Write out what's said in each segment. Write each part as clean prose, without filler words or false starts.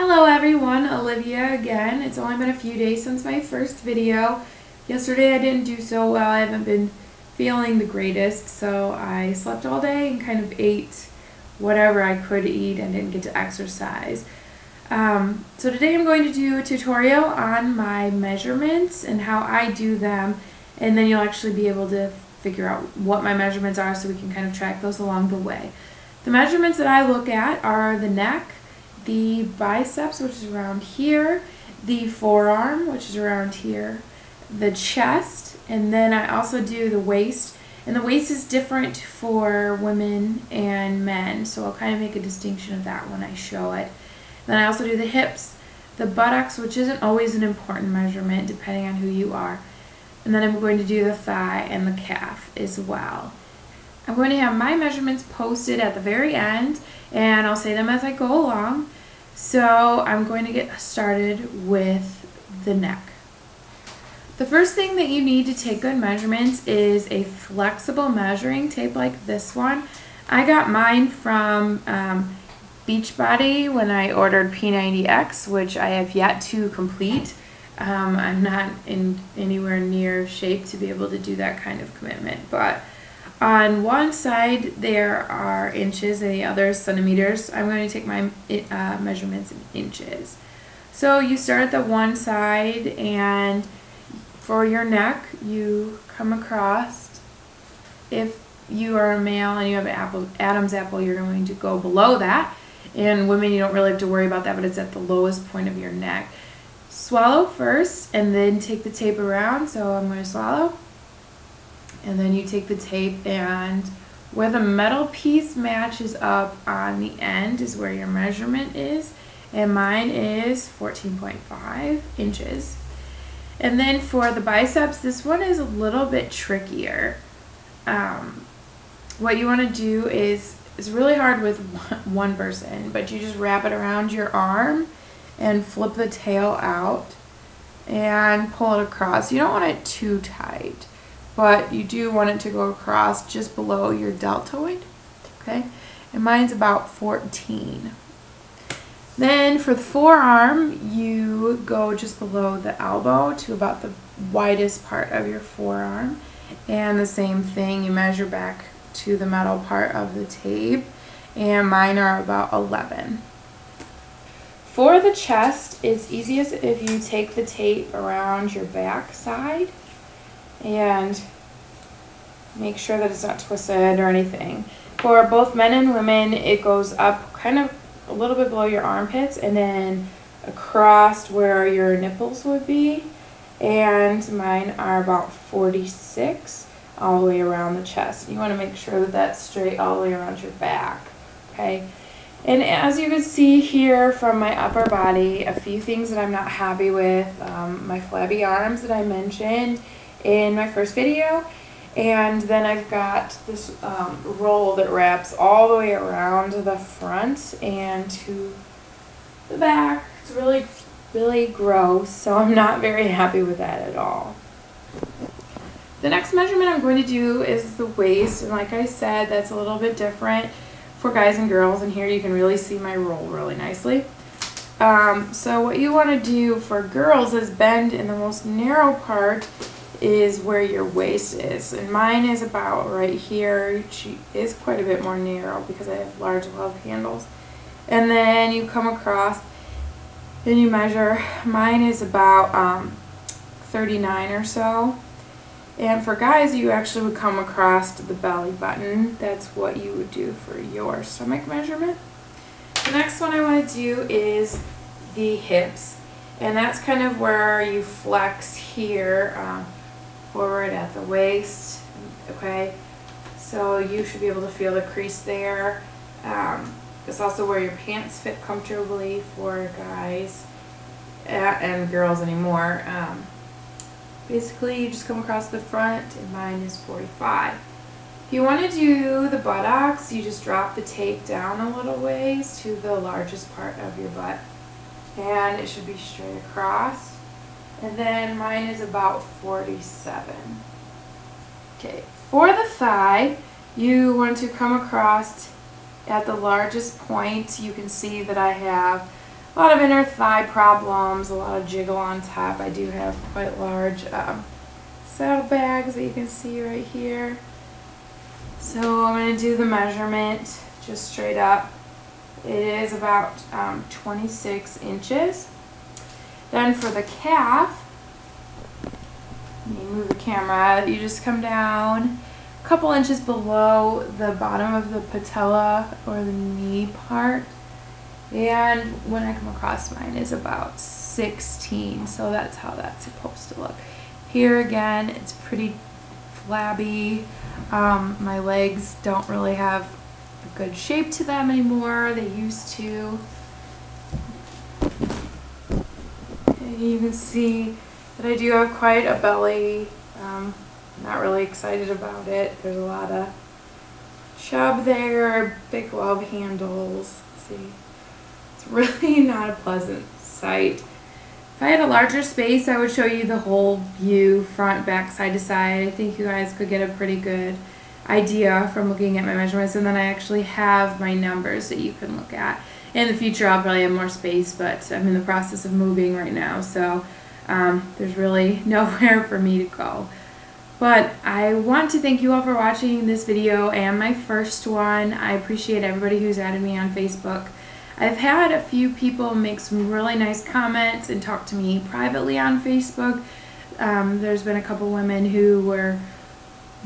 Hello everyone, Olivia again. It's only been a few days since my first video. Yesterday I didn't do so well. I haven't been feeling the greatest, so I slept all day and kind of ate whatever I could eat and didn't get to exercise. So today I'm going to do a tutorial on my measurements and how I do them, and then you'll actually be able to figure out what my measurements are so we can kind of track those along the way. The measurements that I look at are the neck, the biceps, which is around here, the forearm, which is around here, the chest, and then I also do the waist. And the waist is different for women and men, so I'll kind of make a distinction of that when I show it. Then I also do the hips, the buttocks, which isn't always an important measurement depending on who you are. And then I'm going to do the thigh and the calf as well. I'm going to have my measurements posted at the very end, and I'll say them as I go along. So I'm going to get started with the neck. The first thing that you need to take good measurements is a flexible measuring tape like this one. I got mine from Beachbody when I ordered P90X, which I have yet to complete. I'm not in anywhere near shape to be able to do that kind of commitment, but on one side there are inches and the other is centimeters. I'm going to take my measurements in inches. So you start at the one side, and for your neck you come across. If you are a male and you have an Adam's apple, you're going to go below that. And women, you don't really have to worry about that, but it's at the lowest point of your neck. Swallow first and then take the tape around. So I'm going to swallow. And then you take the tape, and where the metal piece matches up on the end is where your measurement is. And mine is 14.5 inches. And then for the biceps, this one is a little bit trickier. What you want to do is, it's really hard with one person, but you just wrap it around your arm and flip the tail out and pull it across. You don't want it too tight, but you do want it to go across just below your deltoid, okay? And mine's about 14. Then for the forearm, you go just below the elbow to about the widest part of your forearm. And the same thing, you measure back to the metal part of the tape, and mine are about 11. For the chest, it's easiest if you take the tape around your back side and make sure that it's not twisted or anything. For both men and women, it goes up kind of a little bit below your armpits and then across where your nipples would be. And mine are about 46 all the way around the chest. You want to make sure that that's straight all the way around your back, okay? And as you can see here from my upper body, a few things that I'm not happy with, my flabby arms that I mentioned in my first video, and then I've got this roll that wraps all the way around the front and to the back. It's really, really gross, so I'm not very happy with that at all. The next measurement I'm going to do is the waist, and like I said, that's a little bit different for guys and girls, and here you can really see my roll really nicely. So what you want to do for girls is bend in the most narrow part is where your waist is, and mine is about right here. She is quite a bit more narrow because I have large love handles. And then you come across and you measure. Mine is about 39 or so. And for guys, you actually would come across to the belly button. That's what you would do for your stomach measurement. The next one I want to do is the hips, and that's kind of where you flex here forward at the waist, okay? So you should be able to feel the crease there. It's also where your pants fit comfortably for guys and girls anymore. Basically, you just come across the front, and mine is 45. If you want to do the buttocks, you just drop the tape down a little ways to the largest part of your butt, and it should be straight across. And then mine is about 47. Okay, for the thigh, you want to come across at the largest point. You can see that I have a lot of inner thigh problems, a lot of jiggle on top. I do have quite large saddlebags that you can see right here. So I'm going to do the measurement just straight up. It is about 26 inches. Then for the calf, let me move the camera, you just come down a couple inches below the bottom of the patella or the knee part. And when I come across mine is about 16, so that's how that's supposed to look. Here again, it's pretty flabby. My legs don't really have a good shape to them anymore. They used to. And you can see that I do have quite a belly. Not really excited about it. There's a lot of chub there, big love handles. See, it's really not a pleasant sight. If I had a larger space, I would show you the whole view, front, back, side to side. I think you guys could get a pretty good idea from looking at my measurements, and then I actually have my numbers that you can look at. In the future, I'll probably have more space, but I'm in the process of moving right now, so there's really nowhere for me to go. But I want to thank you all for watching this video and my first one. I appreciate everybody who's added me on Facebook. I've had a few people make some really nice comments and talk to me privately on Facebook. There's been a couple women who were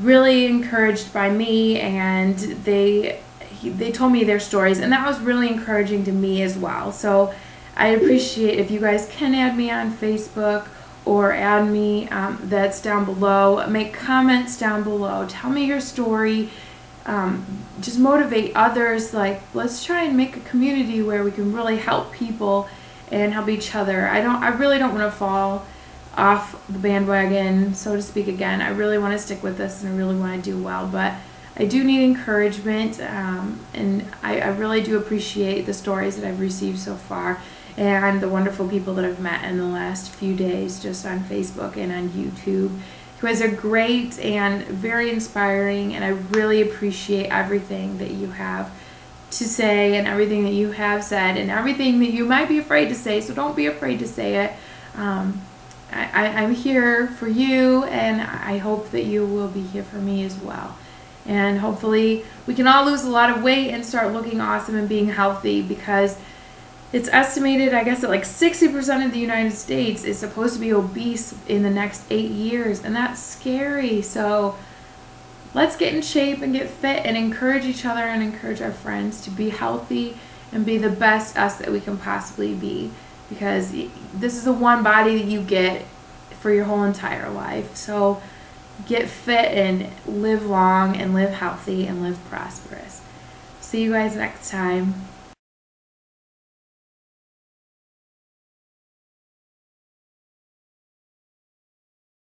really encouraged by me, and they told me their stories, and that was really encouraging to me as well. So I appreciate if you guys can add me on Facebook or add me, that's down below. Make comments down below. Tell me your story. Just motivate others. Like, let's try and make a community where we can really help people and help each other. I really don't want to fall off the bandwagon, so to speak, again. I really want to stick with this, and I really want to do well, but I do need encouragement, and I really do appreciate the stories that I've received so far and the wonderful people that I've met in the last few days just on Facebook and on YouTube. You guys are great and very inspiring, and I really appreciate everything that you have to say and everything that you have said and everything that you might be afraid to say, so don't be afraid to say it. I'm here for you, and I hope that you will be here for me as well. And hopefully we can all lose a lot of weight and start looking awesome and being healthy, because it's estimated, I guess, that like 60% of the United States is supposed to be obese in the next 8 years, and that's scary. So let's get in shape and get fit and encourage each other and encourage our friends to be healthy and be the best us that we can possibly be, because this is the one body that you get for your whole entire life. So get fit and live long and live healthy and live prosperous. See you guys next time.